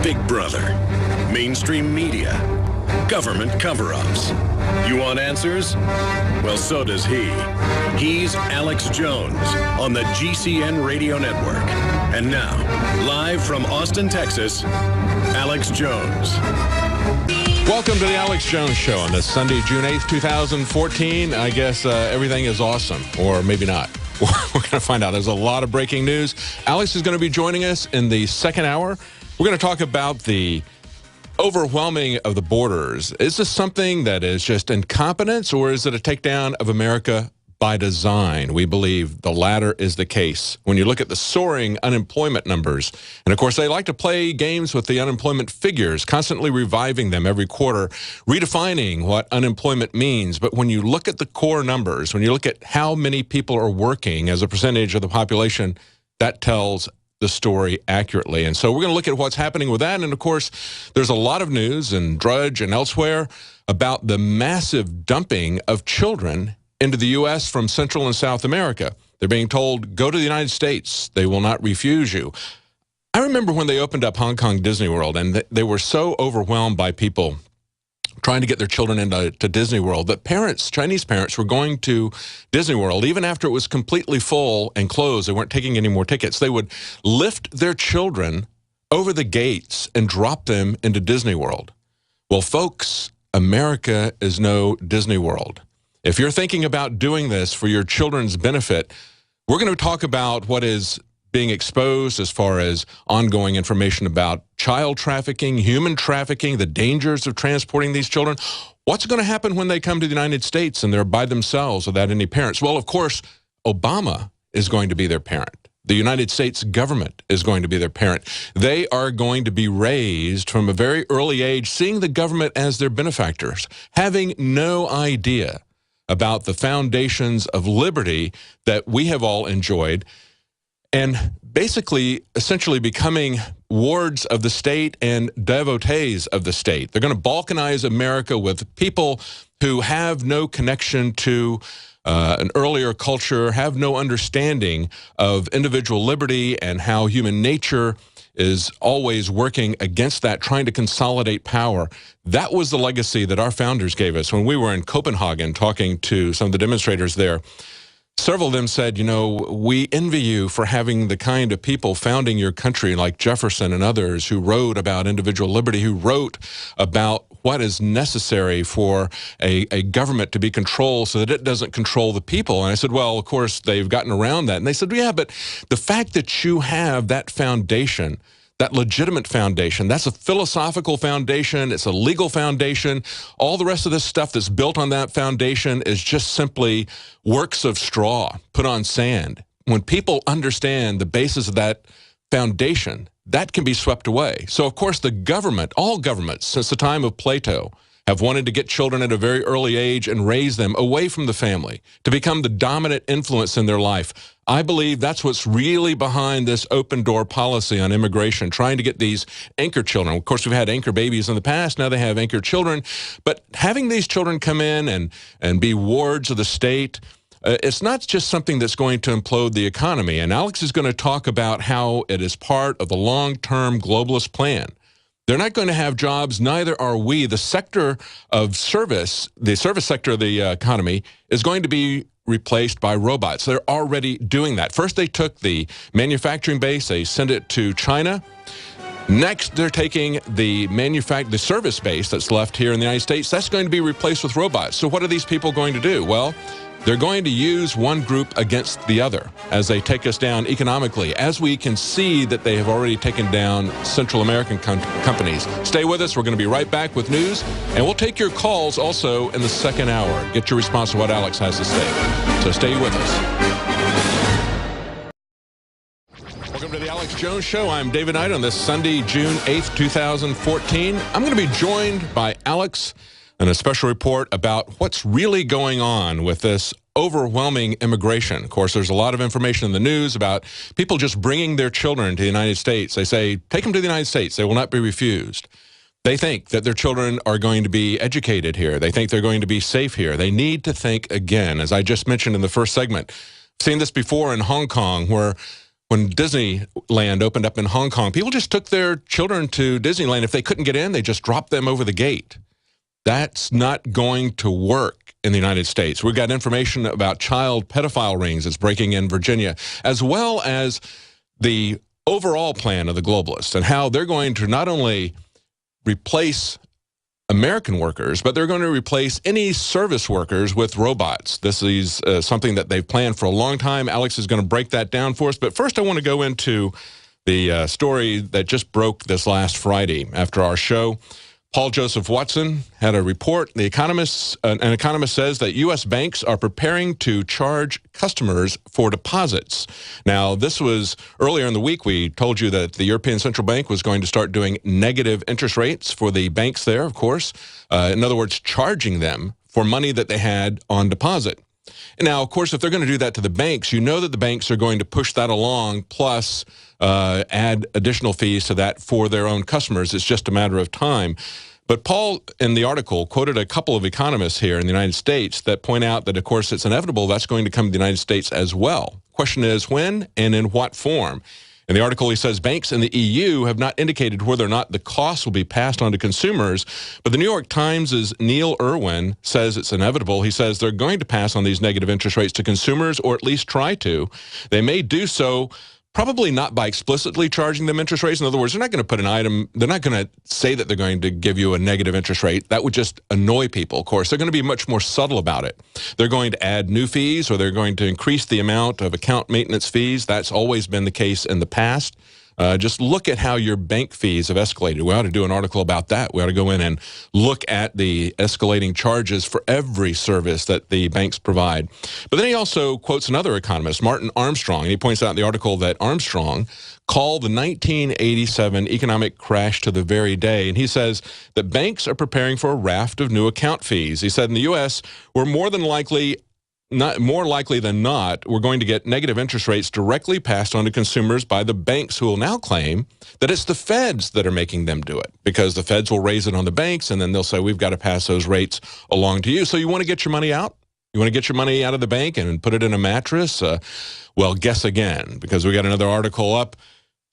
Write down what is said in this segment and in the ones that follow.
Big Brother, mainstream media, government cover-ups. You want answers? Well, so does he. He's Alex Jones on the GCN Radio Network. And now, live from Austin, Texas, Alex Jones. Welcome to the Alex Jones Show on this Sunday, June 8th, 2014. I guess everything is awesome, or maybe not. We're going to find out. There's a lot of breaking news. Alex is going to be joining us in the second hour. We're going to talk about the overwhelming of the borders. Is this something that is just incompetence, or is it a takedown of America by design? We believe the latter is the case. When you look at the soaring unemployment numbers, and of course they like to play games with the unemployment figures, constantly reviving them every quarter, redefining what unemployment means. But when you look at the core numbers, when you look at how many people are working as a percentage of the population, that tells the story accurately. And so we're going to look at what's happening with that. And of course, there's a lot of news in Drudge and elsewhere about the massive dumping of children into the U.S. from Central and South America. They're being told, go to the United States. They will not refuse you. I remember when they opened up Hong Kong Disney World, and they were so overwhelmed by people trying to get their children into Disney World that parents, Chinese parents, were going to Disney World even after it was completely full and closed. They weren't taking any more tickets. They would lift their children over the gates and drop them into Disney World. Well, folks, America is no Disney World. If you're thinking about doing this for your children's benefit, we're going to talk about what is being exposed as far as ongoing information about child trafficking, human trafficking, the dangers of transporting these children. What's going to happen when they come to the United States and they're by themselves without any parents? Well, of course, Obama is going to be their parent. The United States government is going to be their parent. They are going to be raised from a very early age, seeing the government as their benefactors, having no idea about the foundations of liberty that we have all enjoyed, and basically, essentially becoming wards of the state and devotees of the state. They're going to balkanize America with people who have no connection to an earlier culture, have no understanding of individual liberty and how human nature is always working against that, trying to consolidate power. That was the legacy that our founders gave us. When we were in Copenhagen talking to some of the demonstrators there, several of them said, you know, we envy you for having the kind of people founding your country like Jefferson and others who wrote about individual liberty, who wrote about what is necessary for a government to be controlled so that it doesn't control the people. And I said, well, of course, they've gotten around that. And they said, yeah, but the fact that you have that foundation, that legitimate foundation, that's a philosophical foundation, it's a legal foundation. All the rest of this stuff that's built on that foundation is just simply works of straw put on sand. When people understand the basis of that foundation, that can be swept away. So, of course, the government, all governments since the time of Plato, have wanted to get children at a very early age and raise them away from the family to become the dominant influence in their life. I believe that's what's really behind this open door policy on immigration, trying to get these anchor children. Of course, we've had anchor babies in the past. Now they have anchor children. But having these children come in and be wards of the state, it's not just something that's going to implode the economy. And Alex is going to talk about how it is part of the long-term globalist plan. They're not going to have jobs, neither are we. The sector of service, the service sector of the economy, is going to be replaced by robots. They're already doing that. First, they took the manufacturing base, they sent it to China. Next, they're taking the service base that's left here in the United States. That's going to be replaced with robots. So what are these people going to do? Well, they're going to use one group against the other as they take us down economically, as we can see that they have already taken down Central American companies. Stay with us. We're going to be right back with news, and we'll take your calls also in the second hour. Get your response to what Alex has to say. So stay with us. Welcome to the Alex Jones Show. I'm David Knight on this Sunday, June 8th, 2014. I'm going to be joined by Alex and a special report about what's really going on with this overwhelming immigration. Of course, there's a lot of information in the news about people just bringing their children to the United States. They say, take them to the United States. They will not be refused. They think that their children are going to be educated here. They think they're going to be safe here. They need to think again. As I just mentioned in the first segment, I've seen this before in Hong Kong, where when Disneyland opened up in Hong Kong, people just took their children to Disneyland. If they couldn't get in, they just dropped them over the gate. That's not going to work in the United States. We've got information about child pedophile rings that's breaking in Virginia, as well as the overall plan of the globalists and how they're going to not only replace American workers, but they're going to replace any service workers with robots. This is something that they've planned for a long time. Alex is going to break that down for us. But first, I want to go into the story that just broke this last Friday after our show. Paul Joseph Watson had a report. An economist says that U.S. banks are preparing to charge customers for deposits. Now, this was earlier in the week. We told you that the European Central Bank was going to start doing negative interest rates for the banks there, of course. In other words, charging them for money that they had on deposit. And now, of course, if they're going to do that to the banks, you know that the banks are going to push that along, plus add additional fees to that for their own customers. It's just a matter of time. But Paul, in the article, quoted a couple of economists here in the United States that point out that, of course, it's inevitable that's going to come to the United States as well. Question is when and in what form? In the article, he says banks in the EU have not indicated whether or not the costs will be passed on to consumers. But the New York Times' Neil Irwin says it's inevitable. He says they're going to pass on these negative interest rates to consumers, or at least try to. They may do so probably not by explicitly charging them interest rates. In other words, they're not going to put an item, they're not going to say that they're going to give you a negative interest rate. That would just annoy people, of course. They're going to be much more subtle about it. They're going to add new fees, or they're going to increase the amount of account maintenance fees. That's always been the case in the past. Just look at how your bank fees have escalated. We ought to do an article about that. We ought to go in and look at the escalating charges for every service that the banks provide. But then he also quotes another economist, Martin Armstrong, and he points out in the article that Armstrong called the 1987 economic crash to the very day, and he says that banks are preparing for a raft of new account fees. He said in the U.S., we're more likely than not, we're going to get negative interest rates directly passed on to consumers by the banks, who will now claim that it's the feds that are making them do it, because the feds will raise it on the banks, and then they'll say, we've got to pass those rates along to you. So you want to get your money out? You want to get your money out of the bank and put it in a mattress? Well, guess again, because we got another article up.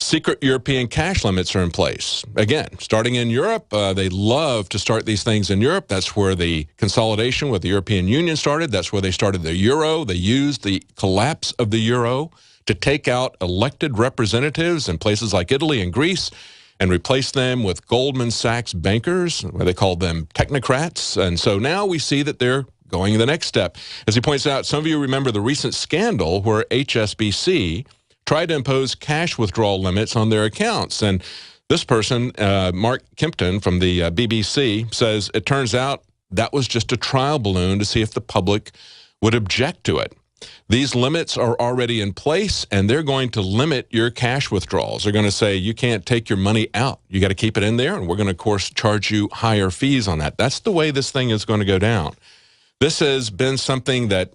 Secret European cash limits are in place. Again, starting in Europe, they love to start these things in Europe. That's where the consolidation with the European Union started. That's where they started the euro. They used the collapse of the euro to take out elected representatives in places like Italy and Greece and replace them with Goldman Sachs bankers, where they called them technocrats. And so now we see that they're going the next step. As he points out, some of you remember the recent scandal where HSBC tried to impose cash withdrawal limits on their accounts. And this person, Mark Kimpton from the BBC, says it turns out that was just a trial balloon to see if the public would object to it. These limits are already in place, and they're going to limit your cash withdrawals. They're going to say you can't take your money out. You got to keep it in there, and we're going to, of course, charge you higher fees on that. That's the way this thing is going to go down. This has been something that,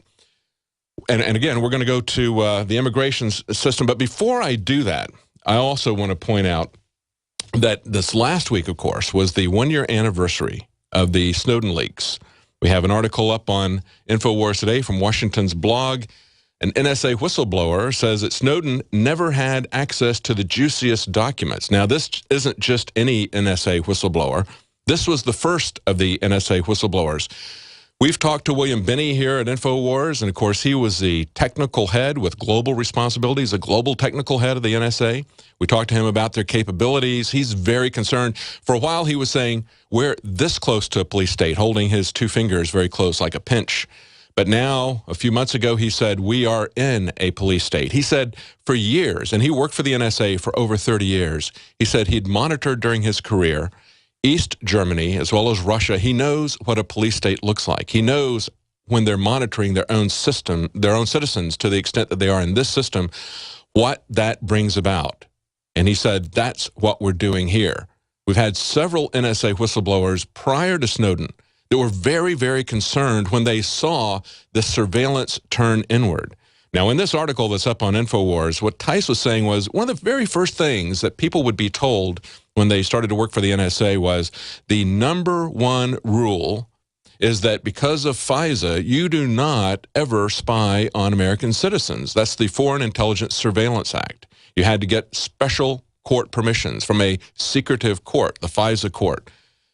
and again, we're going to go to the immigration system. But before I do that, I also want to point out that this last week, of course, was the one-year anniversary of the Snowden leaks. We have an article up on Infowars today from Washington's blog. An NSA whistleblower says that Snowden never had access to the juiciest documents. Now, this isn't just any NSA whistleblower. This was the first of the NSA whistleblowers. We've talked to William Binney here at Infowars, and of course he was the technical head with global responsibilities, a global technical head of the NSA. We talked to him about their capabilities. He's very concerned. For a while he was saying, we're this close to a police state, holding his two fingers very close like a pinch. But now, a few months ago, he said, we are in a police state. He said for years, and he worked for the NSA for over 30 years, he said he'd monitored during his career East Germany, as well as Russia. He knows what a police state looks like. He knows when they're monitoring their own system, their own citizens to the extent that they are in this system, what that brings about. And he said, that's what we're doing here. We've had several NSA whistleblowers prior to Snowden that were very, very concerned when they saw the surveillance turn inward. Now, in this article that's up on Infowars, what Tice was saying was one of the very first things that people would be told when they started to work for the NSA was the #1 rule is that because of FISA, you do not ever spy on American citizens. That's the Foreign Intelligence Surveillance Act. You had to get special court permissions from a secretive court, the FISA court.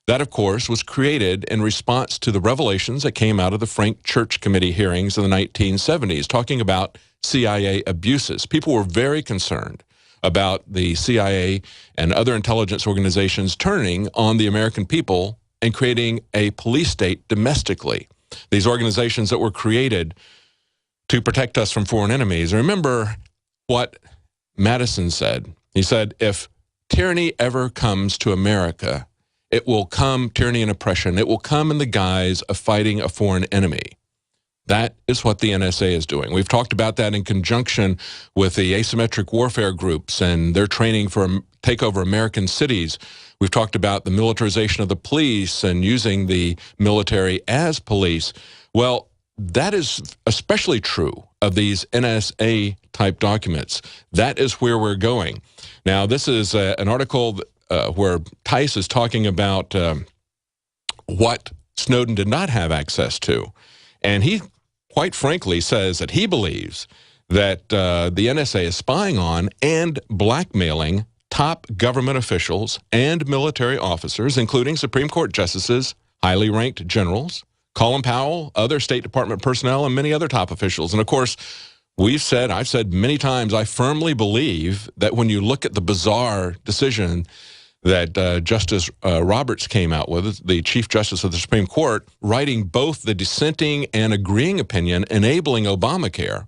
That, of course, was created in response to the revelations that came out of the Frank Church Committee hearings in the 1970s, talking about CIA abuses. People were very concerned about the CIA and other intelligence organizations turning on the American people and creating a police state domestically. These organizations that were created to protect us from foreign enemies. Remember what Madison said. He said, if tyranny ever comes to America, it will come, tyranny and oppression, it will come in the guise of fighting a foreign enemy. That is what the NSA is doing. We've talked about that in conjunction with the asymmetric warfare groups and their training for take over American cities. We've talked about the militarization of the police and using the military as police. Well, that is especially true of these NSA-type documents. That is where we're going. Now, this is an article where Tice is talking about what Snowden did not have access to. And he, quite frankly, says that he believes that the NSA is spying on and blackmailing top government officials and military officers, including Supreme Court justices, highly ranked generals, Colin Powell, other State Department personnel, and many other top officials. And, of course, I've said many times, I firmly believe that when you look at the bizarre decision that Justice Roberts came out with, the Chief Justice of the Supreme Court, writing both the dissenting and agreeing opinion enabling Obamacare,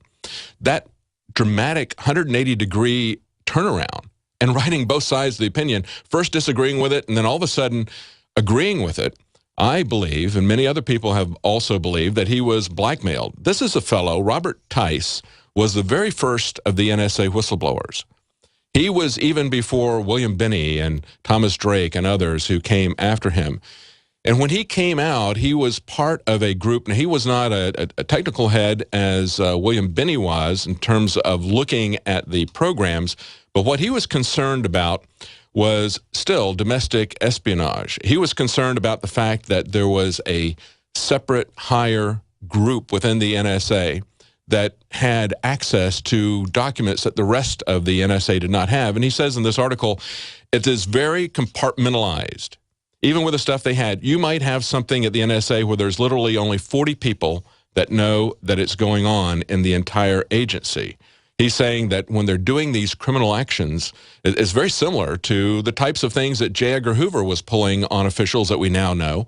that dramatic 180-degree turnaround, and writing both sides of the opinion, first disagreeing with it and then all of a sudden agreeing with it, I believe, and many other people have also believed, that he was blackmailed. This is a fellow, Robert Tice, was the very first of the NSA whistleblowers. He was even before William Binney and Thomas Drake and others who came after him. And when he came out, he was part of a group. Now, he was not a technical head as William Binney was in terms of looking at the programs, but what he was concerned about was still domestic espionage. He was concerned about the fact that there was a separate higher group within the NSA that had access to documents that the rest of the NSA did not have. And he says in this article, it is very compartmentalized. Even with the stuff they had, you might have something at the NSA where there's literally only 40 people that know that it's going on in the entire agency. He's saying that when they're doing these criminal actions, it's very similar to the types of things that J. Edgar Hoover was pulling on officials that we now know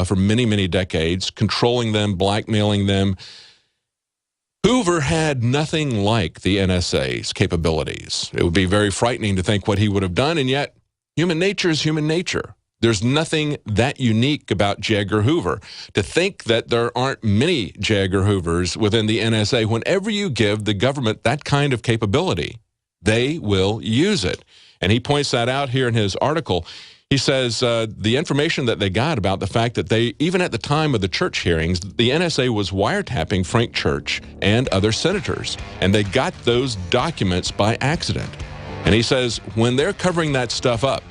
for many, many decades, controlling them, blackmailing them. Hoover had nothing like the NSA's capabilities. It would be very frightening to think what he would have done, and yet human nature is human nature. There's nothing that unique about J. Edgar Hoover. To think that there aren't many J. Edgar Hoovers within the NSA, whenever you give the government that kind of capability, they will use it. And he points that out here in his article. He says the information that they got about the fact that they, even at the time of the Church hearings, the NSA was wiretapping Frank Church and other senators, and they got those documents by accident. And he says when they're covering that stuff up,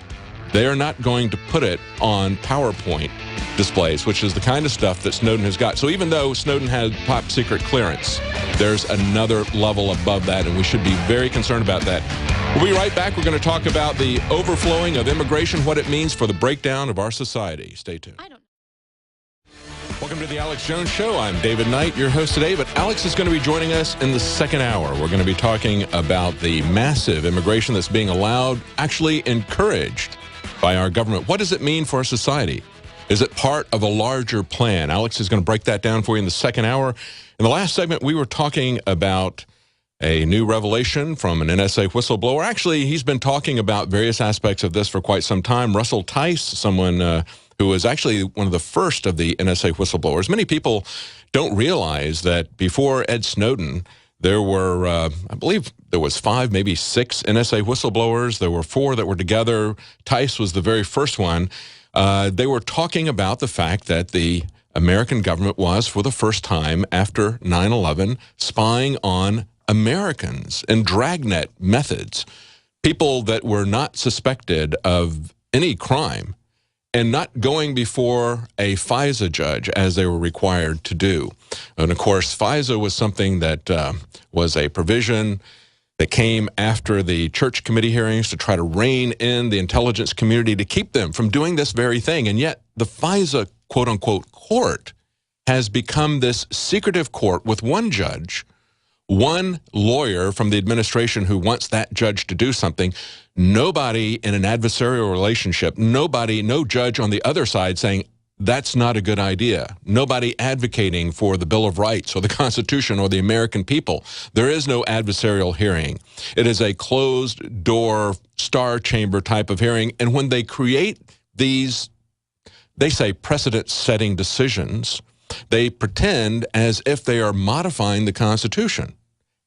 they are not going to put it on PowerPoint displays, which is the kind of stuff that Snowden has got. So even though Snowden had top secret clearance, there's another level above that, and we should be very concerned about that. We'll be right back. We're going to talk about the overflowing of immigration, what it means for the breakdown of our society. Stay tuned. Welcome to the Alex Jones Show. I'm David Knight, your host today, but Alex is going to be joining us in the second hour. We're going to be talking about the massive immigration that's being allowed, actually encouraged by our government. What does it mean for our society? Is it part of a larger plan? Alex is going to break that down for you in the second hour. In the last segment, we were talking about a new revelation from an NSA whistleblower. Actually, he's been talking about various aspects of this for quite some time. Russell Tice, someone who was actually one of the first of the NSA whistleblowers. Many people don't realize that before Ed Snowden, there were, I believe there was 5, maybe 6 NSA whistleblowers. There were 4 that were together. Tice was the very first one. They were talking about the fact that the American government was, for the first time after 9/11, spying on Americans in dragnet methods, people that were not suspected of any crime and not going before a FISA judge as they were required to do. And of course, FISA was something that was a provision that came after the church committee hearings to try to rein in the intelligence community to keep them from doing this very thing. And yet the FISA, quote-unquote, court has become this secretive court with one judge, one lawyer from the administration who wants that judge to do something, nobody in an adversarial relationship, no judge on the other side saying, that's not a good idea. Nobody advocating for the Bill of Rights or the Constitution or the American people. There is no adversarial hearing. It is a closed-door, star chamber type of hearing. And when they create these, they say, precedent-setting decisions, they pretend as if they are modifying the Constitution,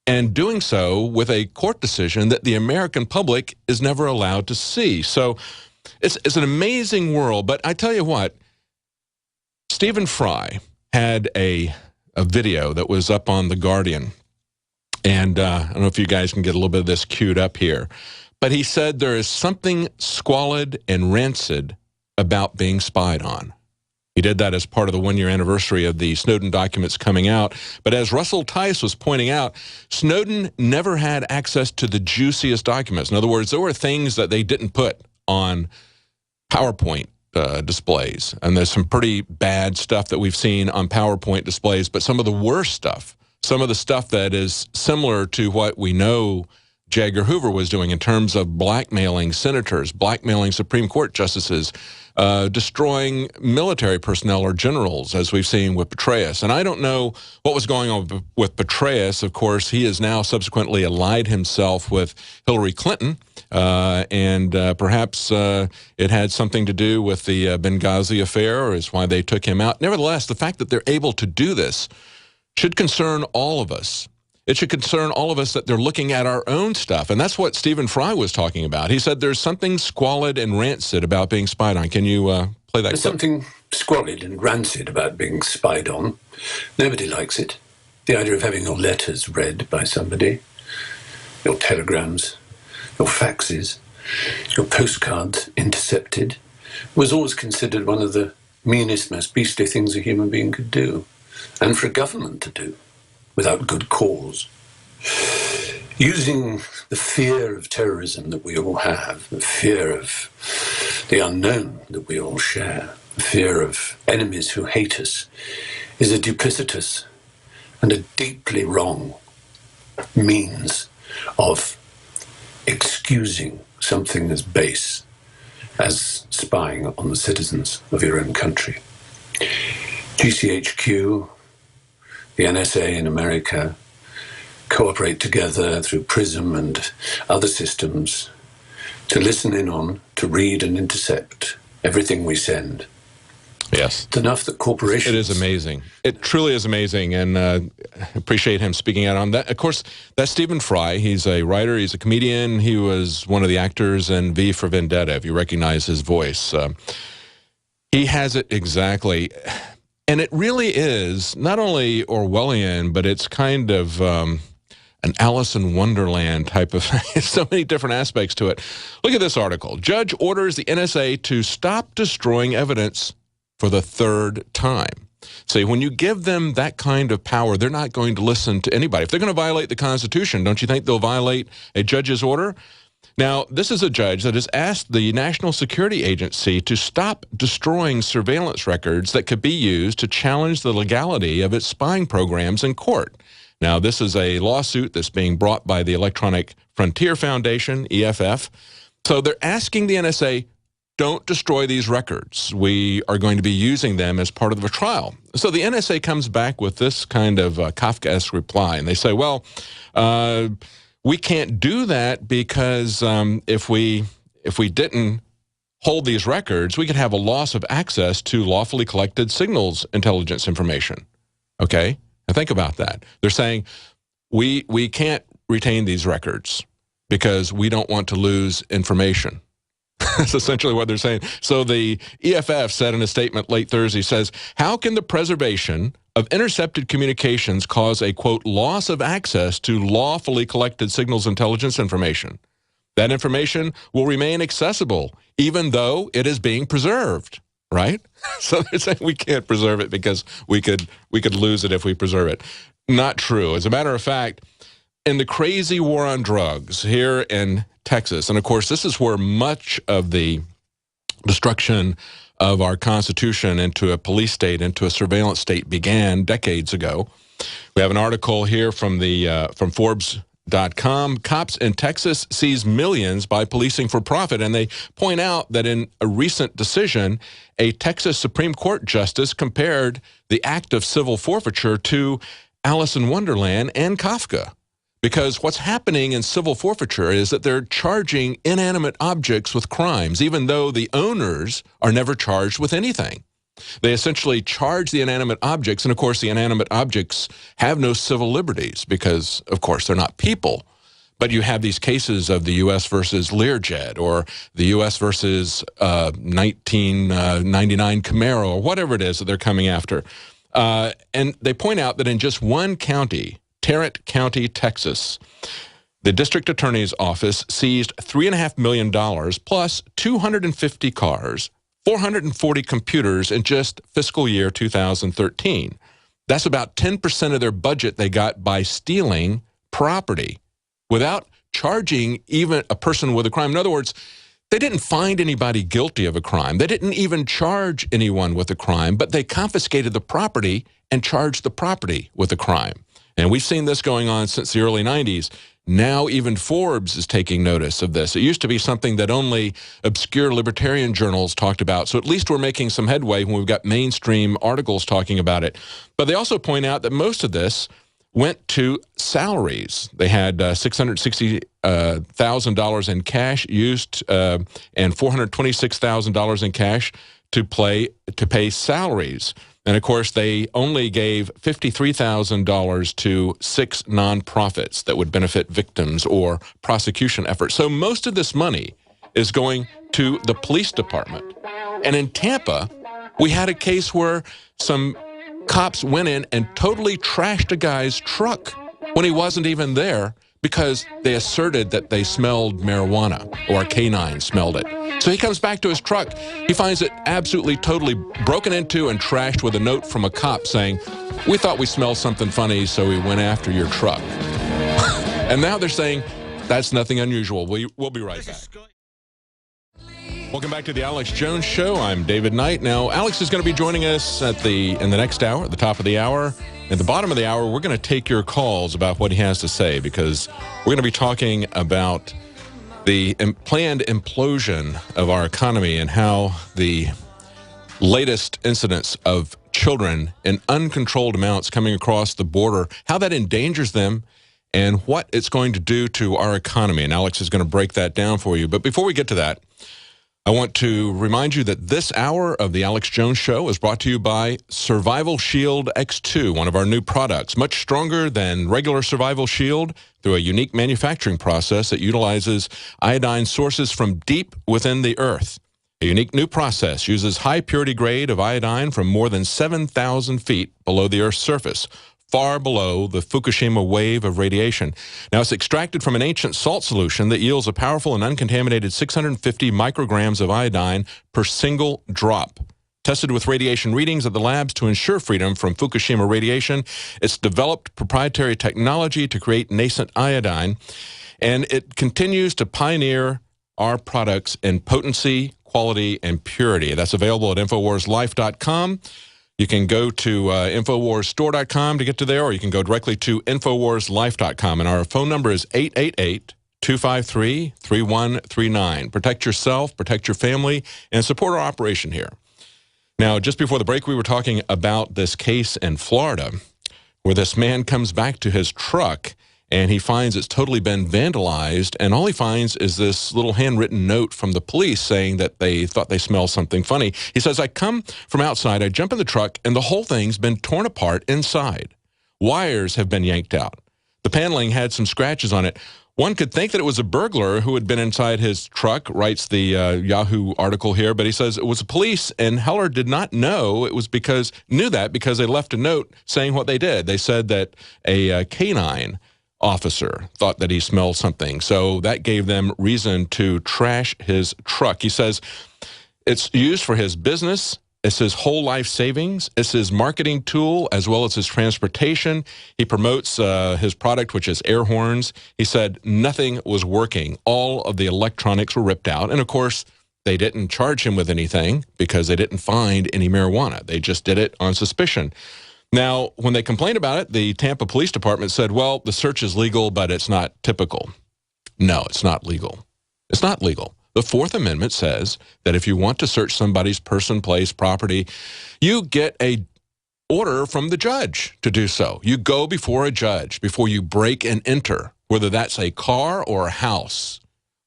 and doing so with a court decision that the American public is never allowed to see. So it's an amazing world. But I tell you what, Stephen Fry had a video that was up on The Guardian, and I don't know if you guys can get a little bit of this queued up here, but he said there is something squalid and rancid about being spied on. He did that as part of the one-year anniversary of the Snowden documents coming out. But as Russell Tice was pointing out, Snowden never had access to the juiciest documents. In other words, there were things that they didn't put on PowerPoint displays. And there's some pretty bad stuff that we've seen on PowerPoint displays, but some of the worst stuff, some of the stuff that is similar to what we know J. Edgar Hoover was doing in terms of blackmailing senators, blackmailing Supreme Court justices, destroying military personnel or generals, as we've seen with Petraeus. And I don't know what was going on with Petraeus. Of course, he has now subsequently allied himself with Hillary Clinton, and perhaps it had something to do with the Benghazi affair, or is why they took him out. Nevertheless, the fact that they're able to do this should concern all of us. It should concern all of us that they're looking at our own stuff. And that's what Stephen Fry was talking about. He said there's something squalid and rancid about being spied on. Can you play that There's clip? something squalid and rancid about being spied on. Nobody likes it. The idea of having your letters read by somebody, your telegrams, your faxes, your postcards intercepted, was always considered one of the meanest, most beastly things a human being could do, and for a government to do, without good cause. Using the fear of terrorism that we all have, the fear of the unknown that we all share, the fear of enemies who hate us, is a duplicitous and a deeply wrong means of excusing something as base as spying on the citizens of your own country. GCHQ, the NSA in America, cooperate together through PRISM and other systems to listen in on, to read and intercept everything we send. Yes. It's enough that corporations... It is amazing. It truly is amazing, and appreciate him speaking out on that. Of course, that's Stephen Fry. He's a writer. He's a comedian. He was one of the actors in V for Vendetta, if you recognize his voice. He has it exactly. And it really is not only Orwellian, but it's kind of an Alice in Wonderland type of so many different aspects to it. Look at this article. Judge orders the NSA to stop destroying evidence for the third time. See, when you give them that kind of power, they're not going to listen to anybody. If they're going to violate the Constitution, don't you think they'll violate a judge's order? Now, this is a judge that has asked the National Security Agency to stop destroying surveillance records that could be used to challenge the legality of its spying programs in court. Now, this is a lawsuit that's being brought by the Electronic Frontier Foundation, EFF. So they're asking the NSA, don't destroy these records. We are going to be using them as part of the trial. So the NSA comes back with this kind of Kafkaesque reply, and they say, well, we can't do that because if we didn't hold these records, we could have a loss of access to lawfully collected signals intelligence information. Okay? Now think about that. They're saying we can't retain these records because we don't want to lose information. That's essentially what they're saying. So the EFF said in a statement late Thursday, says, how can the preservation of intercepted communications cause a, quote, loss of access to lawfully collected signals intelligence information? That information will remain accessible even though it is being preserved, right? So they're saying we can't preserve it because we could lose it if we preserve it. Not true. As a matter of fact, in the crazy war on drugs here in Texas, and of course, this is where much of the destruction of our Constitution into a police state, into a surveillance state began decades ago. We have an article here from Forbes.com. Cops in Texas seize millions by policing for profit, and they point out that in a recent decision, a Texas Supreme Court justice compared the act of civil forfeiture to Alice in Wonderland and Kafka. Because what's happening in civil forfeiture is that they're charging inanimate objects with crimes, even though the owners are never charged with anything. They essentially charge the inanimate objects, and of course the inanimate objects have no civil liberties because, of course, they're not people. But you have these cases of the U.S. versus Learjet, or the U.S. versus 1999 Camaro, or whatever it is that they're coming after. And they point out that in just one county, Tarrant County, Texas, the district attorney's office seized $3.5 million plus 250 cars, 440 computers in just fiscal year 2013. That's about 10% of their budget they got by stealing property without charging even a person with a crime. In other words, they didn't find anybody guilty of a crime. They didn't even charge anyone with a crime, but they confiscated the property and charged the property with a crime. And we've seen this going on since the early 90s. Now even Forbes is taking notice of this. It used to be something that only obscure libertarian journals talked about. So at least we're making some headway when we've got mainstream articles talking about it. But they also point out that most of this went to salaries. They had $660,000 in cash used and $426,000 in cash to pay salaries. And, of course, they only gave $53,000 to 6 nonprofits that would benefit victims or prosecution efforts. So most of this money is going to the police department. And in Tampa, we had a case where some cops went in and totally trashed a guy's truck when he wasn't even there because they asserted that they smelled marijuana, or a canine smelled it. So he comes back to his truck. He finds it absolutely, totally broken into and trashed with a note from a cop saying, "We thought we smelled something funny, so we went after your truck." And now they're saying that's nothing unusual. We'll be right back. Welcome back to the Alex Jones Show. I'm David Knight. Now, Alex is going to be joining us in the next hour, at the top of the hour. At the bottom of the hour, we're going to take your calls about what he has to say, because we're going to be talking about the planned implosion of our economy and how the latest incidents of children in uncontrolled amounts coming across the border, how that endangers them and what it's going to do to our economy. And Alex is going to break that down for you. But before we get to that, I want to remind you that this hour of the Alex Jones Show is brought to you by Survival Shield X2, one of our new products, much stronger than regular Survival Shield through a unique manufacturing process that utilizes iodine sources from deep within the earth. A unique new process uses high purity grade of iodine from more than 7,000 feet below the Earth's surface, far below the Fukushima wave of radiation. Now, it's extracted from an ancient salt solution that yields a powerful and uncontaminated 650 micrograms of iodine per single drop. Tested with radiation readings at the labs to ensure freedom from Fukushima radiation, it's developed proprietary technology to create nascent iodine, and it continues to pioneer our products in potency, quality, and purity. That's available at InfowarsLife.com. You can go to InfowarsStore.com to get to there, or you can go directly to InfowarsLife.com. And our phone number is 888-253-3139. Protect yourself, protect your family, and support our operation here. Now, just before the break, we were talking about this case in Florida where this man comes back to his truck and he finds it's totally been vandalized, and all he finds is this little handwritten note from the police saying that they thought they smelled something funny. He says, "I come from outside, I jump in the truck, and the whole thing's been torn apart inside. Wires have been yanked out. The paneling had some scratches on it. One could think that it was a burglar who had been inside his truck," writes the Yahoo article here, but he says it was the police, and Heller did not know it was because they left a note saying what they did. They said that a canine officer thought that he smelled something, so that gave them reason to trash his truck. He says it's used for his business. It's his whole life savings. It's his marketing tool as well as his transportation. He promotes his product, which is air horns. He said nothing was working. All of the electronics were ripped out. And, of course, they didn't charge him with anything because they didn't find any marijuana. They just did it on suspicion. Now, when they complained about it, the Tampa Police Department said, well, the search is legal, but it's not typical. No, it's not legal. It's not legal. The Fourth Amendment says that if you want to search somebody's person, place, property, you get a order from the judge to do so. You go before a judge before you break and enter, whether that's a car or a house.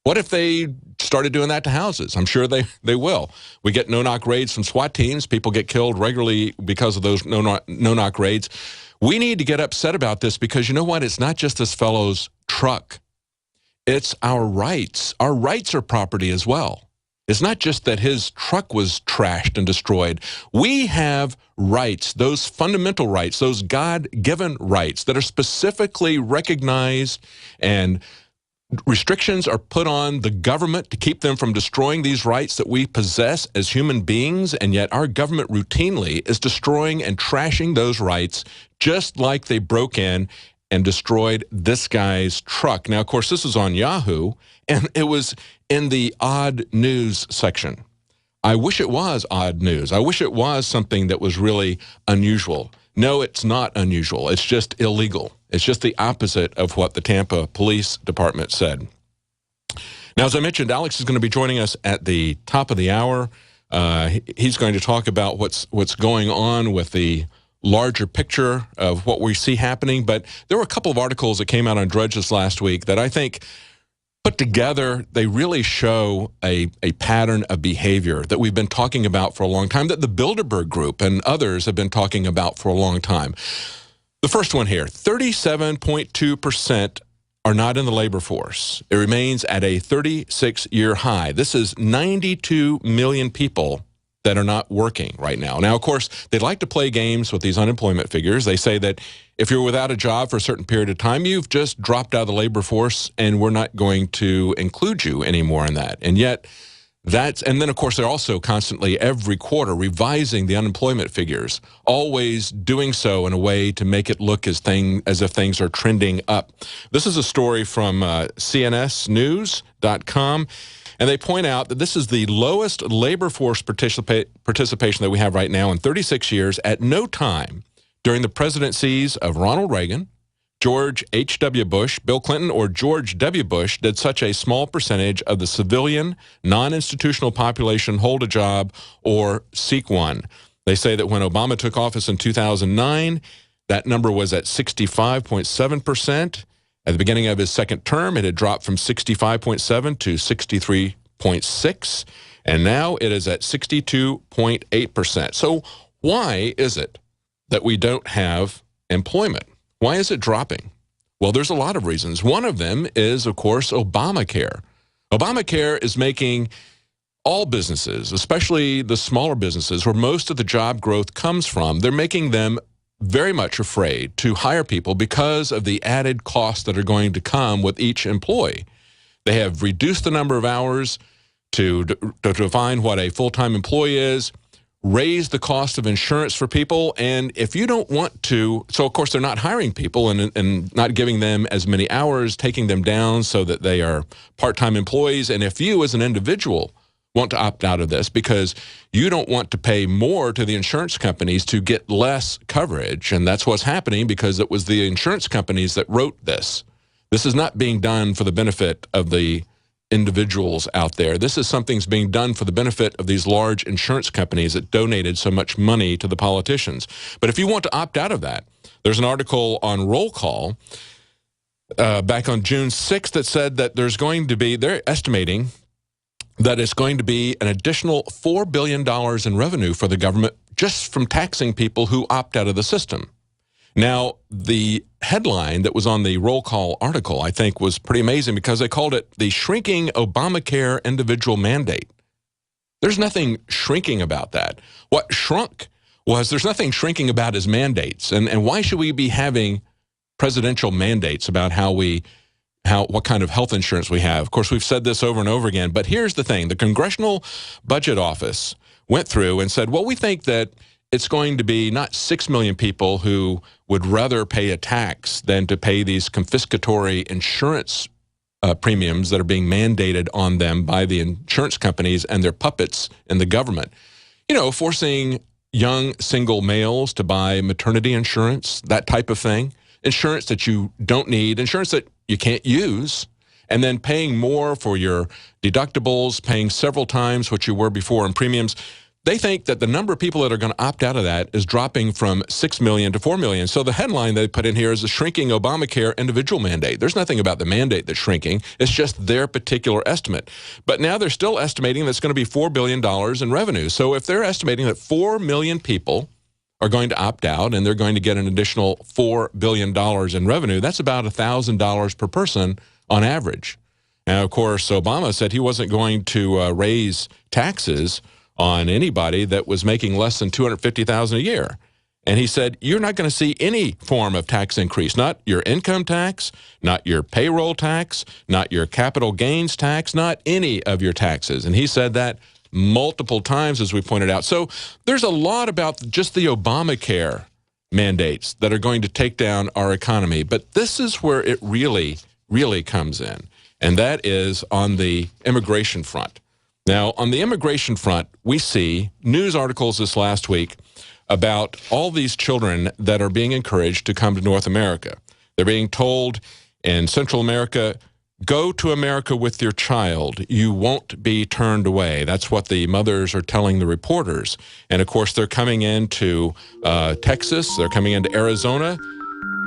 What if they started doing that to houses? I'm sure they will. We get no-knock raids from SWAT teams. People get killed regularly because of those no-knock raids. We need to get upset about this because you know what? It's not just this fellow's truck. It's our rights. Our rights are property as well. It's not just that his truck was trashed and destroyed. We have rights, those fundamental rights, those God-given rights that are specifically recognized, and restrictions are put on the government to keep them from destroying these rights that we possess as human beings, and yet our government routinely is destroying and trashing those rights just like they broke in and destroyed this guy's truck. Now, of course, this is on Yahoo, and it was in the odd news section. I wish it was odd news. I wish it was something that was really unusual. No, it's not unusual. It's just illegal. It's just the opposite of what the Tampa Police Department said. Now, as I mentioned, Alex is going to be joining us at the top of the hour. He's going to talk about what's going on with the larger picture of what we see happening. But there were a couple of articles that came out on Drudge this last week that I think put together, they really show a pattern of behavior that we've been talking about for a long time, that the Bilderberg Group and others have been talking about for a long time. The first one here, 37.2% are not in the labor force. It remains at a 36-year high. This is 92 million people that are not working right now. Now, of course, they like to play games with these unemployment figures. They say that if you're without a job for a certain period of time, you've just dropped out of the labor force, and we're not going to include you anymore in that. And yet, and then, of course, they're also constantly, every quarter, revising the unemployment figures, always doing so in a way to make it look as if things are trending up. This is a story from cnsnews.com. And they point out that this is the lowest labor force participation that we have right now in 36 years. At no time during the presidencies of Ronald Reagan, George H.W. Bush, Bill Clinton, or George W. Bush did such a small percentage of the civilian, non-institutional population hold a job or seek one. They say that when Obama took office in 2009, that number was at 65.7%. At the beginning of his second term, it had dropped from 65.7 to 63.6, and now it is at 62.8%. So why is it that we don't have employment? Why is it dropping? Well, there's a lot of reasons. One of them is, of course, Obamacare. Obamacare is making all businesses, especially the smaller businesses where most of the job growth comes from, they're making them very much afraid to hire people because of the added costs that are going to come with each employee. They have reduced the number of hours to define what a full-time employee is, raised the cost of insurance for people, and if you don't want to, so of course they're not hiring people and not giving them as many hours, taking them down so that they are part-time employees, and if you as an individual want to opt out of this because you don't want to pay more to the insurance companies to get less coverage, and that's what's happening because it was the insurance companies that wrote this. This is not being done for the benefit of the individuals out there. This is something that's being done for the benefit of these large insurance companies that donated so much money to the politicians. But if you want to opt out of that, there's an article on Roll Call back on June 6th that said that there's going to be, they're estimating that it's going to be an additional $4 billion in revenue for the government just from taxing people who opt out of the system. Now, the headline that was on the Roll Call article, I think, was pretty amazing because they called it the shrinking Obamacare individual mandate. There's nothing shrinking about that. What shrunk was there's nothing shrinking about his mandates. And why should we be having presidential mandates about what kind of health insurance we have? Of course, we've said this over and over again, but here's the thing. The Congressional Budget Office went through and said, well, we think that it's going to be not 6 million people who would rather pay a tax than to pay these confiscatory insurance premiums that are being mandated on them by the insurance companies and their puppets in the government. You know, forcing young single males to buy maternity insurance, that type of thing, insurance that you don't need, insurance that you can't use, and then paying more for your deductibles, paying several times what you were before in premiums. They think that the number of people that are going to opt out of that is dropping from 6 million to 4 million. So the headline they put in here is a shrinking Obamacare individual mandate. There's nothing about the mandate that's shrinking. It's just their particular estimate. But now they're still estimating that's going to be $4 billion in revenue. So if they're estimating that 4 million people are going to opt out and they're going to get an additional $4 billion in revenue, that's about $1,000 per person on average. Now, of course, Obama said he wasn't going to raise taxes on anybody that was making less than $250,000 a year. And he said, you're not going to see any form of tax increase, not your income tax, not your payroll tax, not your capital gains tax, not any of your taxes. And he said that multiple times, as we pointed out. So there's a lot about just the Obamacare mandates that are going to take down our economy. But this is where it really, really comes in, and that is on the immigration front. Now, on the immigration front, we see news articles this last week about all these children that are being encouraged to come to North America. They're being told in Central America, go to America with your child. You won't be turned away. That's what the mothers are telling the reporters. And, of course, they're coming into Texas. They're coming into Arizona.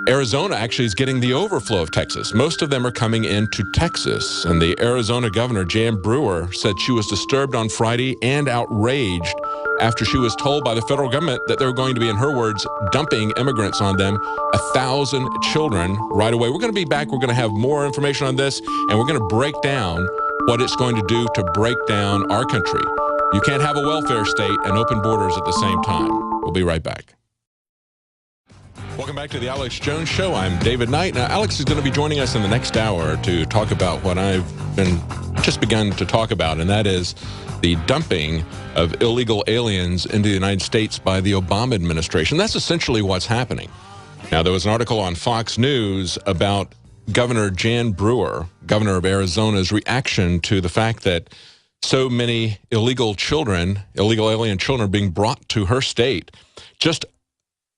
Arizona actually is getting the overflow of Texas. Most of them are coming into Texas. And the Arizona governor, Jan Brewer, said she was disturbed on Friday and outraged after she was told by the federal government that they were going to be, in her words, dumping immigrants on them, 1,000 children right away. We're going to be back. We're going to have more information on this, and we're going to break down what it's going to do to break down our country. You can't have a welfare state and open borders at the same time. We'll be right back. Welcome back to the Alex Jones Show. I'm David Knight. Now, Alex is going to be joining us in the next hour to talk about what I've just begun to talk about, and that is the dumping of illegal aliens into the United States by the Obama administration. That's essentially what's happening. Now, there was an article on Fox News about Governor Jan Brewer, governor of Arizona's reaction to the fact that so many illegal alien children are being brought to her state. Just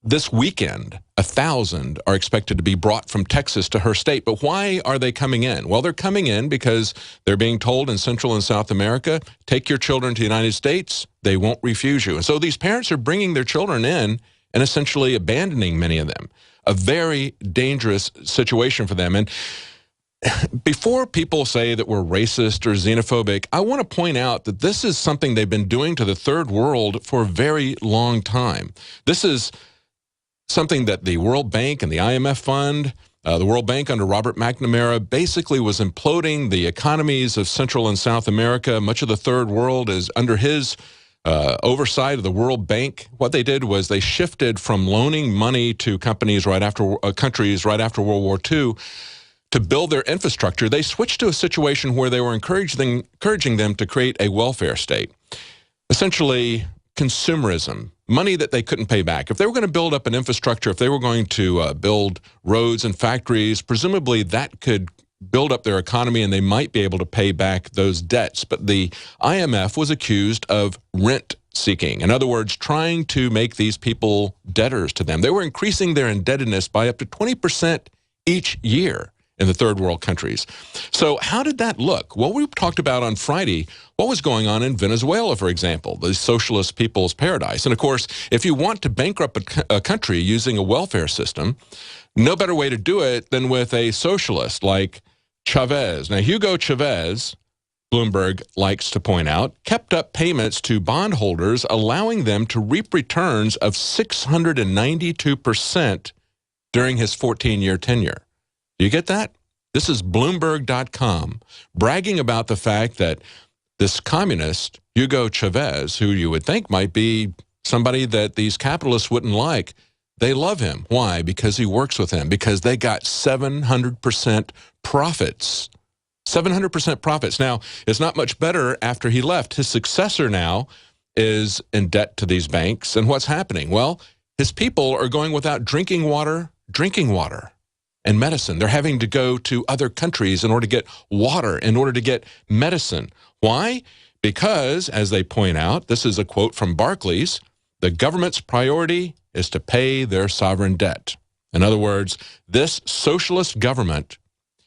this weekend, 1,000 are expected to be brought from Texas to her state. But why are they coming in? Well, they're coming in because they're being told in Central and South America, take your children to the United States, they won't refuse you. And so these parents are bringing their children in and essentially abandoning many of them. A very dangerous situation for them. And before people say that we're racist or xenophobic, I want to point out that this is something they've been doing to the third world for a very long time. This is something that the World Bank and the IMF fund, the World Bank under Robert McNamara, basically was imploding the economies of Central and South America. Much of the third world is under his oversight of the World Bank. What they did was they shifted from loaning money to countries right after World War II to build their infrastructure. They switched to a situation where they were encouraging them to create a welfare state. Essentially, consumerism, money that they couldn't pay back. If they were going to build up an infrastructure, if they were going to build roads and factories, presumably that could build up their economy and they might be able to pay back those debts. But the IMF was accused of rent seeking. In other words, trying to make these people debtors to them. They were increasing their indebtedness by up to 20% each year in the third world countries. So how did that look? Well, we talked about on Friday what was going on in Venezuela, for example, the socialist people's paradise. And of course, if you want to bankrupt a country using a welfare system, no better way to do it than with a socialist like Chavez. Now, Hugo Chavez, Bloomberg likes to point out, kept up payments to bondholders, allowing them to reap returns of 692% during his 14-year tenure. Do you get that? This is Bloomberg.com bragging about the fact that this communist, Hugo Chavez, who you would think might be somebody that these capitalists wouldn't like, they love him. Why? Because he works with them. Because they got 700% profits. 700% profits. Now, it's not much better after he left. His successor now is in debt to these banks. And what's happening? Well, his people are going without drinking water, and medicine. They're having to go to other countries in order to get water, in order to get medicine. Why? Because, as they point out, this is a quote from Barclays, the government's priority is to pay their sovereign debt. In other words, this socialist government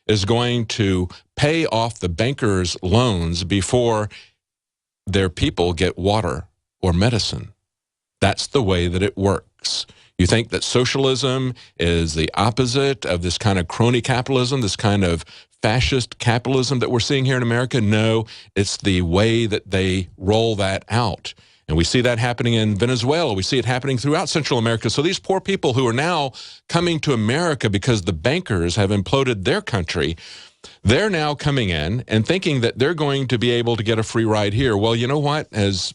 is going to pay off the bankers' loans before their people get water or medicine. That's the way that it works. You think that socialism is the opposite of this kind of crony capitalism, this kind of fascist capitalism that we're seeing here in America? No, it's the way that they roll that out. And we see that happening in Venezuela. We see it happening throughout Central America. So these poor people who are now coming to America because the bankers have imploded their country, they're now coming in and thinking that they're going to be able to get a free ride here. Well, you know what? As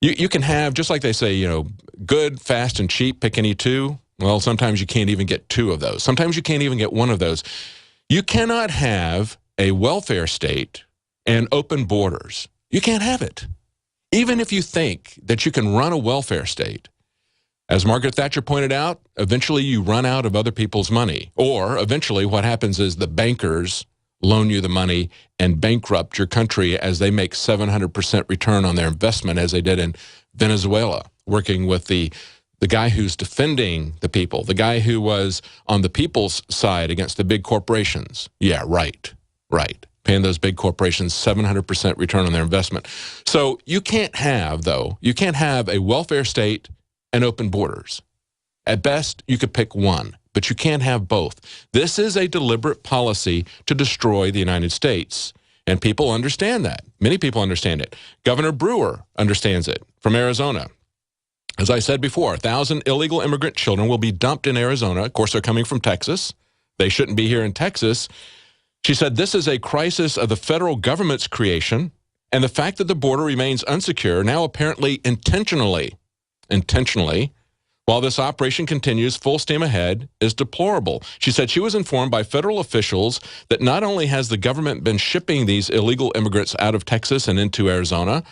you can have, just like they say, you know, good, fast, and cheap, pick any two. Well, sometimes you can't even get two of those. Sometimes you can't even get one of those. You cannot have a welfare state and open borders. You can't have it. Even if you think that you can run a welfare state, as Margaret Thatcher pointed out, eventually you run out of other people's money. Or eventually what happens is the bankers loan you the money and bankrupt your country as they make 700% return on their investment, as they did in Venezuela, working with the guy who's defending the people, the guy who was on the people's side against the big corporations. Yeah, right. Paying those big corporations 700% return on their investment. So you can't have, though, you can't have a welfare state and open borders. At best, you could pick one, but you can't have both. This is a deliberate policy to destroy the United States, and people understand that. Many people understand it. Governor Brewer understands it from Arizona. As I said before, 1,000 illegal immigrant children will be dumped in Arizona. Of course, they're coming from Texas. They shouldn't be here in Texas. She said this is a crisis of the federal government's creation, and the fact that the border remains unsecure, now apparently intentionally, while this operation continues full steam ahead, is deplorable. She said she was informed by federal officials that not only has the government been shipping these illegal immigrants out of Texas and into Arizona,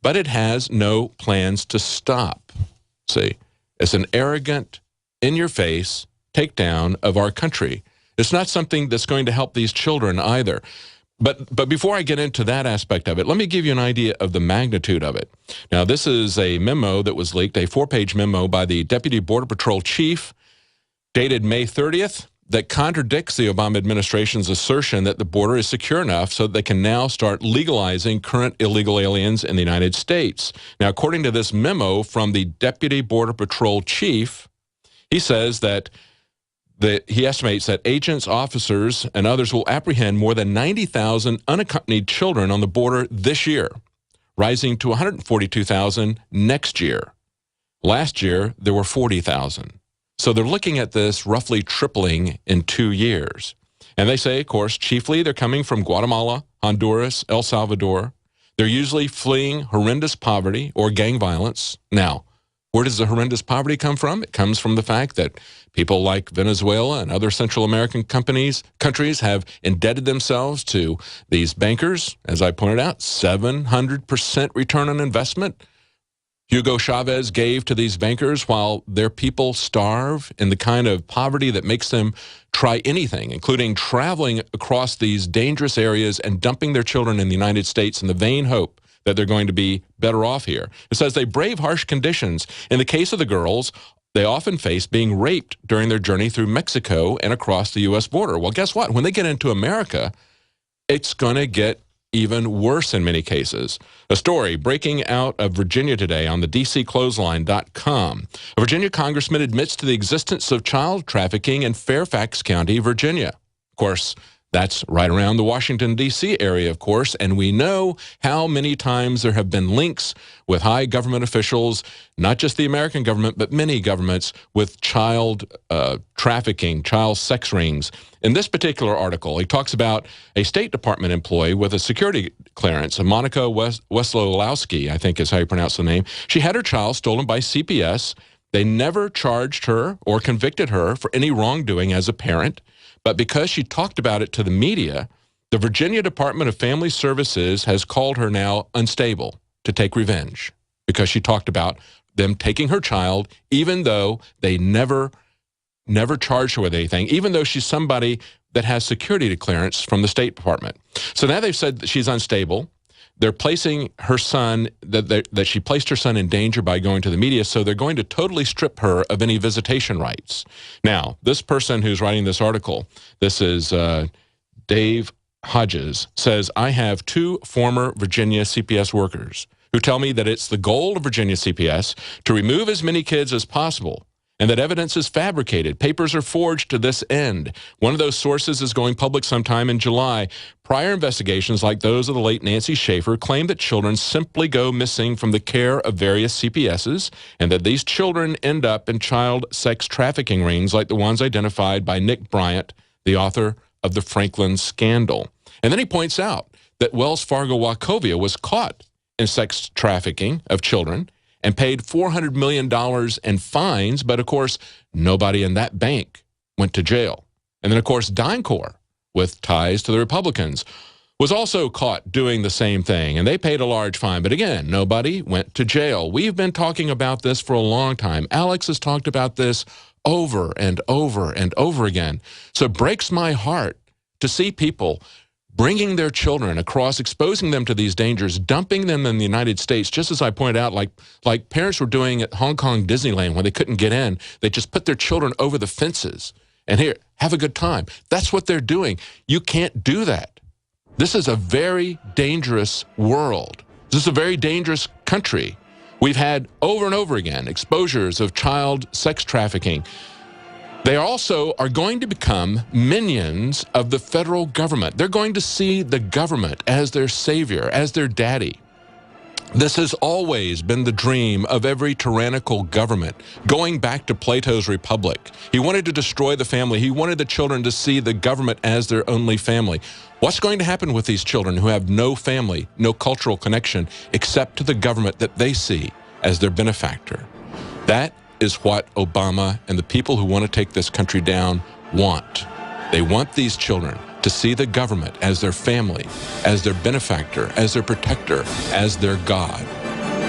but it has no plans to stop. See, it's an arrogant, in-your-face takedown of our country. It's not something that's going to help these children either. But before I get into that aspect of it, let me give you an idea of the magnitude of it. Now, this is a memo that was leaked, a 4-page memo by the Deputy Border Patrol Chief, dated May 30th, that contradicts the Obama administration's assertion that the border is secure enough so that they can now start legalizing current illegal aliens in the United States. Now, according to this memo from the Deputy Border Patrol Chief, he says that he estimates that agents, officers, and others will apprehend more than 90,000 unaccompanied children on the border this year, rising to 142,000 next year. Last year, there were 40,000. So they're looking at this roughly tripling in 2 years. And they say, of course, chiefly they're coming from Guatemala, Honduras, El Salvador. They're usually fleeing horrendous poverty or gang violence. Now, where does the horrendous poverty come from? It comes from the fact that people like Venezuela and other Central American countries have indebted themselves to these bankers. As I pointed out, 700% return on investment. Hugo Chavez gave to these bankers while their people starve in the kind of poverty that makes them try anything, including traveling across these dangerous areas and dumping their children in the United States in the vain hope that they're going to be better off here. It says they brave harsh conditions. In the case of the girls, they often face being raped during their journey through Mexico and across the U.S. border. Well, guess what? When they get into America, it's going to get even worse in many cases. A story breaking out of Virginia today on the DCClothesline.com. A Virginia congressman admits to the existence of child trafficking in Fairfax County, Virginia. Of course, that's right around the Washington, D.C. area, of course, and we know how many times there have been links with high government officials, not just the American government, but many governments, with child trafficking, child sex rings. In this particular article, he talks about a State Department employee with a security clearance, Monica Weslowski, I think is how you pronounce the name. She had her child stolen by CPS. They never charged her or convicted her for any wrongdoing as a parent. But because she talked about it to the media, the Virginia Department of Family Services has called her now unstable to take revenge. because she talked about them taking her child, even though they never charged her with anything, even though she's somebody that has security clearance from the State Department. So now they've said that she's unstable. They're placing her son, that she placed her son in danger by going to the media, so they're going to totally strip her of any visitation rights. Now, this person who's writing this article, this is Dave Hodges, says, I have 2 former Virginia CPS workers who tell me that it's the goal of Virginia CPS to remove as many kids as possible, and that evidence is fabricated. Papers are forged to this end. One of those sources is going public sometime in July. Prior investigations like those of the late Nancy Schaefer claim that children simply go missing from the care of various CPSs, and that these children end up in child sex trafficking rings like the ones identified by Nick Bryant, the author of the Franklin scandal. And then he points out that Wells Fargo Wachovia was caught in sex trafficking of children and paid $400 million in fines, but of course, nobody in that bank went to jail. And then, of course, DynCorp, with ties to the Republicans, was also caught doing the same thing, and they paid a large fine. But again, nobody went to jail. We've been talking about this for a long time. Alex has talked about this over and over and over again. So it breaks my heart to see people bringing their children across, exposing them to these dangers, dumping them in the United States, just as I pointed out, like parents were doing at Hong Kong Disneyland when they couldn't get in. They just put their children over the fences. And here, have a good time. That's what they're doing. You can't do that. This is a very dangerous world. This is a very dangerous country. We've had over and over again exposures of child sex trafficking. They also are going to become minions of the federal government. They're going to see the government as their savior, as their daddy. This has always been the dream of every tyrannical government, going back to Plato's Republic. He wanted to destroy the family. He wanted the children to see the government as their only family. What's going to happen with these children who have no family, no cultural connection, except to the government that they see as their benefactor? That is what Obama and the people who want to take this country down want. They want these children to see the government as their family, as their benefactor, as their protector, as their God.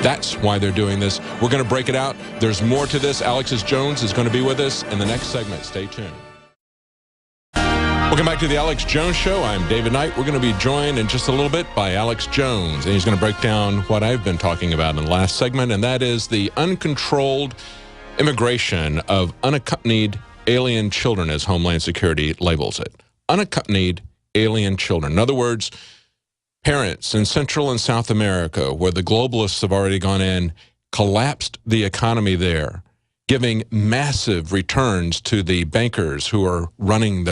That's why they're doing this. We're going to break it out. There's more to this. Alex Jones is going to be with us in the next segment. Stay tuned. Welcome back to the Alex Jones Show. I'm David Knight. We're going to be joined in just a little bit by Alex Jones, and he's going to break down what I've been talking about in the last segment, and that is the uncontrolled immigration of unaccompanied alien children, as Homeland Security labels it. Unaccompanied alien children. In other words, parents in Central and South America, where the globalists have already gone in, collapsed the economy there, giving massive returns to the bankers who are running the